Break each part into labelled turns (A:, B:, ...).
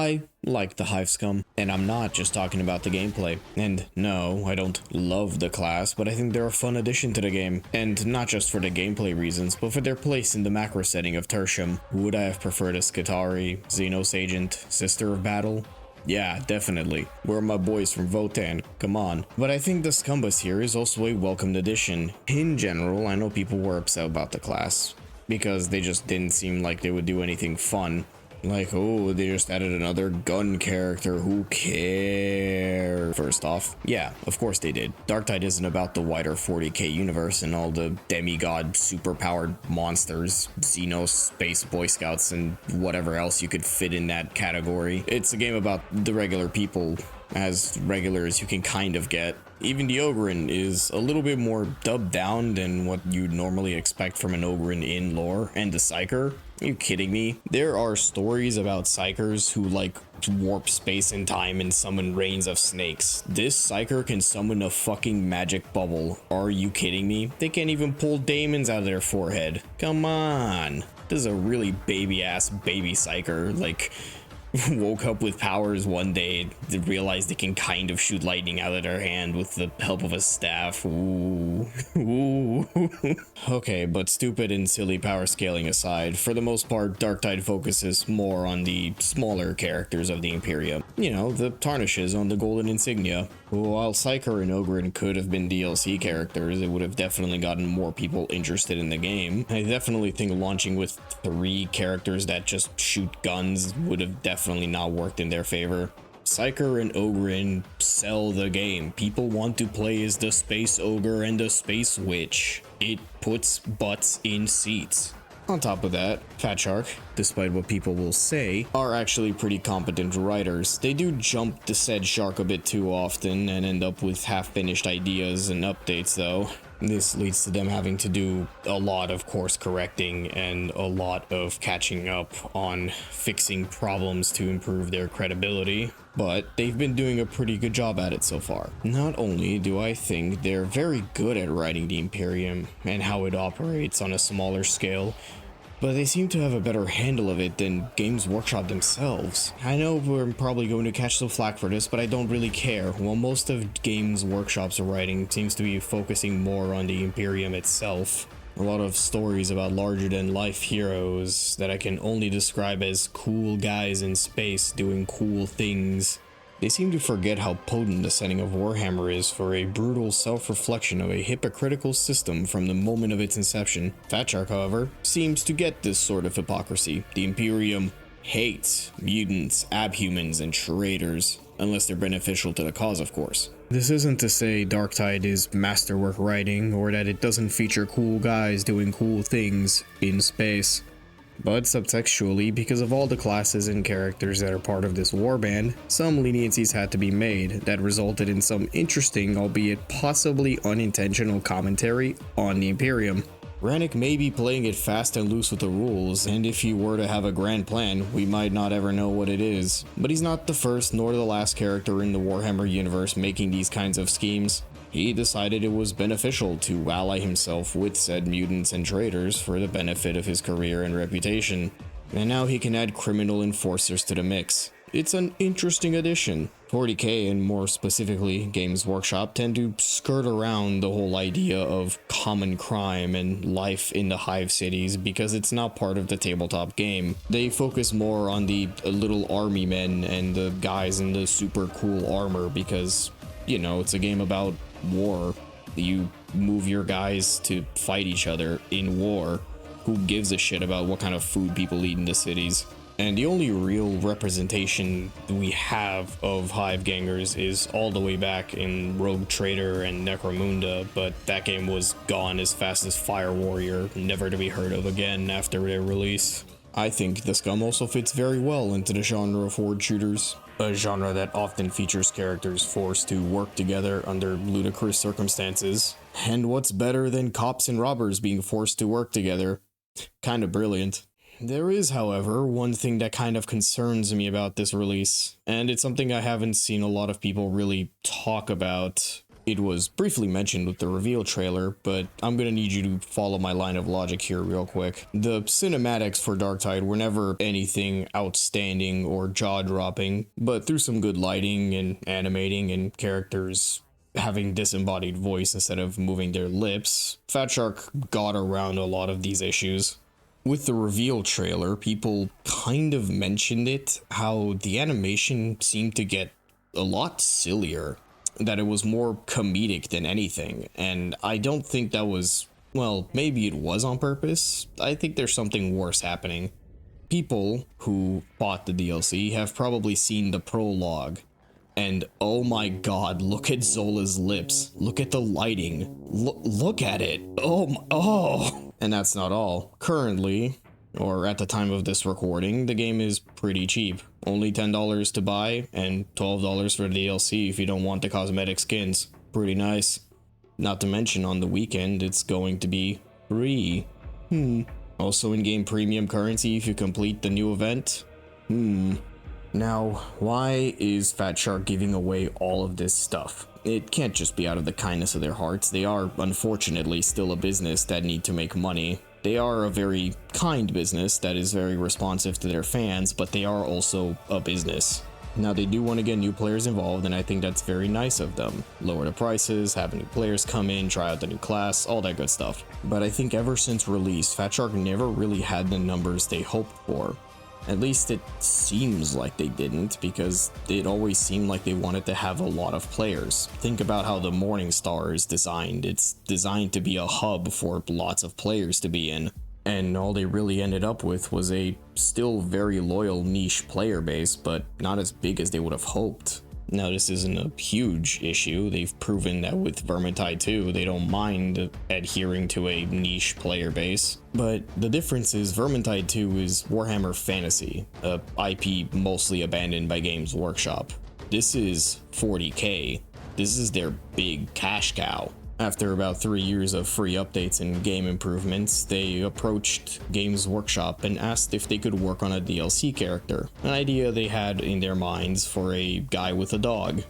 A: I like the Hive Scum, and I'm not just talking about the gameplay. And no, I don't love the class, but I think they're a fun addition to the game. And not just for the gameplay reasons, but for their place in the macro setting of Tertium. Would I have preferred a Skitarii, Xenos Agent, Sister of Battle? Yeah, definitely. Where are my boys from Votan? Come on. But I think the Scumbus here is also a welcomed addition. In general, I know people were upset about the class, because they just didn't seem like they would do anything fun. Like, oh, they just added another gun character, who cares? First off, yeah, of course they did. Darktide isn't about the wider 40k universe and all the demigod superpowered monsters, Xenos, Space Boy Scouts, and whatever else you could fit in that category. It's a game about the regular people, as regular as you can kind of get. Even the Ogryn is a little bit more dubbed down than what you'd normally expect from an Ogryn in lore, and the Psyker. Are you kidding me? There are stories about Psykers who like warp space and time and summon rains of snakes. This Psyker can summon a fucking magic bubble. Are you kidding me? They can't even pull daemons out of their forehead. Come on. This is a really baby-ass baby Psyker. Like, woke up with powers one day, they realized they can kind of shoot lightning out of their hand with the help of a staff. Ooh. Ooh. Okay, but stupid and silly power scaling aside, for the most part, Darktide focuses more on the smaller characters of the Imperium. You know, the tarnishes on the golden insignia. While Psyker and Ogryn could have been DLC characters, it would have definitely gotten more people interested in the game. I definitely think launching with 3 characters that just shoot guns would have definitely not worked in their favor. Psyker and Ogryn sell the game. People want to play as the Space Ogre and the Space Witch. It puts butts in seats. On top of that, Fat Shark, despite what people will say, are actually pretty competent writers. They do jump the said shark a bit too often and end up with half-finished ideas and updates though. This leads to them having to do a lot of course correcting and a lot of catching up on fixing problems to improve their credibility. But they've been doing a pretty good job at it so far. Not only do I think they're very good at writing the Imperium and how it operates on a smaller scale, but they seem to have a better handle of it than Games Workshop themselves. I know we're probably going to catch some flack for this, but I don't really care. While most of Games Workshop's writing seems to be focusing more on the Imperium itself, a lot of stories about larger-than-life heroes that I can only describe as cool guys in space doing cool things. They seem to forget how potent the setting of Warhammer is for a brutal self-reflection of a hypocritical system from the moment of its inception. Fat Shark, however, seems to get this sort of hypocrisy. The Imperium hates mutants, abhumans, and traitors, unless they're beneficial to the cause, of course. This isn't to say Darktide is masterwork writing, or that it doesn't feature cool guys doing cool things in space. But subtextually, because of all the classes and characters that are part of this warband, some leniencies had to be made that resulted in some interesting, albeit possibly unintentional commentary on the Imperium. Rannick may be playing it fast and loose with the rules, and if he were to have a grand plan, we might not ever know what it is. But he's not the first nor the last character in the Warhammer universe making these kinds of schemes. He decided it was beneficial to ally himself with said mutants and traitors for the benefit of his career and reputation, and now he can add criminal enforcers to the mix. It's an interesting addition. 40k, and more specifically Games Workshop, tend to skirt around the whole idea of common crime and life in the Hive cities because it's not part of the tabletop game. They focus more on the little army men and the guys in the super cool armor because, you know, it's a game about war. You move your guys to fight each other in war. Who gives a shit about what kind of food people eat in the cities? And the only real representation we have of Hive gangers is all the way back in Rogue Trader and Necromunda, but that game was gone as fast as Fire Warrior, never to be heard of again after their release. I think the Scum also fits very well into the genre of horde shooters, a genre that often features characters forced to work together under ludicrous circumstances. And what's better than cops and robbers being forced to work together? Kinda brilliant. There is, however, one thing that kind of concerns me about this release, and it's something I haven't seen a lot of people really talk about. It was briefly mentioned with the reveal trailer, but I'm gonna need you to follow my line of logic here real quick. The cinematics for Darktide were never anything outstanding or jaw-dropping, but through some good lighting and animating and characters having disembodied voice instead of moving their lips, Fat Shark got around a lot of these issues. With the reveal trailer, people kind of mentioned it, how the animation seemed to get a lot sillier, that it was more comedic than anything, and I don't think that was, well, maybe it was on purpose. I think there's something worse happening. People who bought the DLC have probably seen the prologue, and oh my god, look at Zola's lips, look at the lighting, look at it, oh. And that's not all. Currently, or at the time of this recording, the game is pretty cheap. Only $10 to buy and $12 for the DLC if you don't want the cosmetic skins. Pretty nice. Not to mention on the weekend, it's going to be free. Also in-game premium currency if you complete the new event. Now, why is Fat Shark giving away all of this stuff? It can't just be out of the kindness of their hearts. They are, unfortunately, still a business that need to make money. They are a very kind business that is very responsive to their fans, but they are also a business. Now, they do want to get new players involved, and I think that's very nice of them. Lower the prices, have new players come in, try out the new class, all that good stuff. But I think ever since release, Fat Shark never really had the numbers they hoped for. At least it seems like they didn't, because it always seemed like they wanted to have a lot of players. Think about how the Morning Star is designed. It's designed to be a hub for lots of players to be in. And all they really ended up with was a still very loyal niche player base, but not as big as they would have hoped. Now, this isn't a huge issue. They've proven that with Vermintide 2, they don't mind adhering to a niche player base. But the difference is Vermintide 2 is Warhammer Fantasy, a IP mostly abandoned by Games Workshop. This is 40K. This is their big cash cow. After about 3 years of free updates and game improvements, they approached Games Workshop and asked if they could work on a DLC character, an idea they had in their minds for a guy with a dog,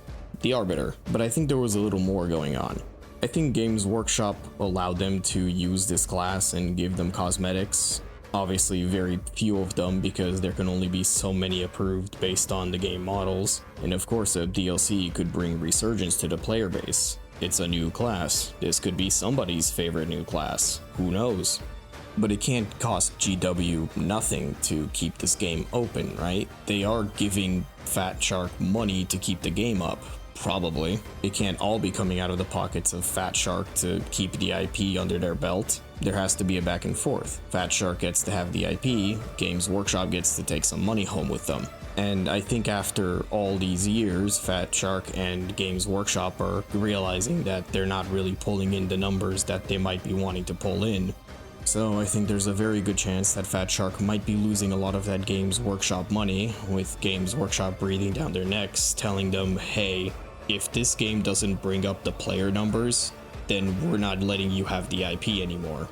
A: the Arbiter. But I think there was a little more going on. I think Games Workshop allowed them to use this class and give them cosmetics. Obviously very few of them because there can only be so many approved based on the game models, and of course a DLC could bring resurgence to the player base. It's a new class. This could be somebody's favorite new class. Who knows? But it can't cost GW nothing to keep this game open, right? They are giving Fat Shark money to keep the game up. Probably. It can't all be coming out of the pockets of Fat Shark to keep the IP under their belt. There has to be a back and forth. Fat Shark gets to have the IP, Games Workshop gets to take some money home with them. And I think after all these years, Fat Shark and Games Workshop are realizing that they're not really pulling in the numbers that they might be wanting to pull in. So I think there's a very good chance that Fat Shark might be losing a lot of that Games Workshop money, with Games Workshop breathing down their necks, telling them, hey, if this game doesn't bring up the player numbers, then we're not letting you have the IP anymore.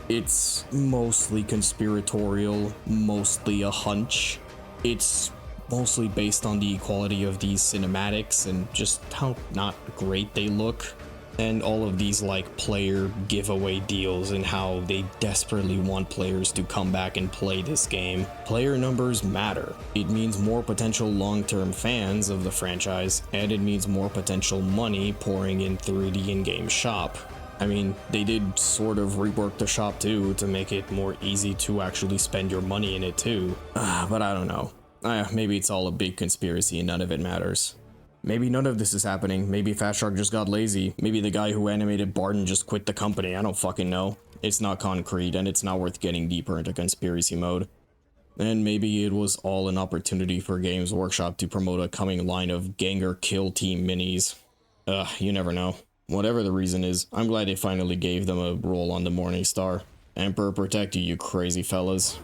A: It's mostly conspiratorial, mostly a hunch. It's mostly based on the quality of these cinematics and just how not great they look. And all of these like player giveaway deals and how they desperately want players to come back and play this game. Player numbers matter. It means more potential long-term fans of the franchise, and it means more potential money pouring in through the in-game shop. I mean, they did sort of rework the shop too to make it more easy to actually spend your money in it too. But I don't know. Maybe it's all a big conspiracy and none of it matters. Maybe none of this is happening. Maybe Fat Shark just got lazy. Maybe the guy who animated Barton just quit the company. I don't fucking know. It's not concrete, and it's not worth getting deeper into conspiracy mode. And maybe it was all an opportunity for Games Workshop to promote a coming line of Ganger Kill Team minis. You never know. Whatever the reason is, I'm glad they finally gave them a role on the Morning Star. Emperor protect you, you crazy fellas.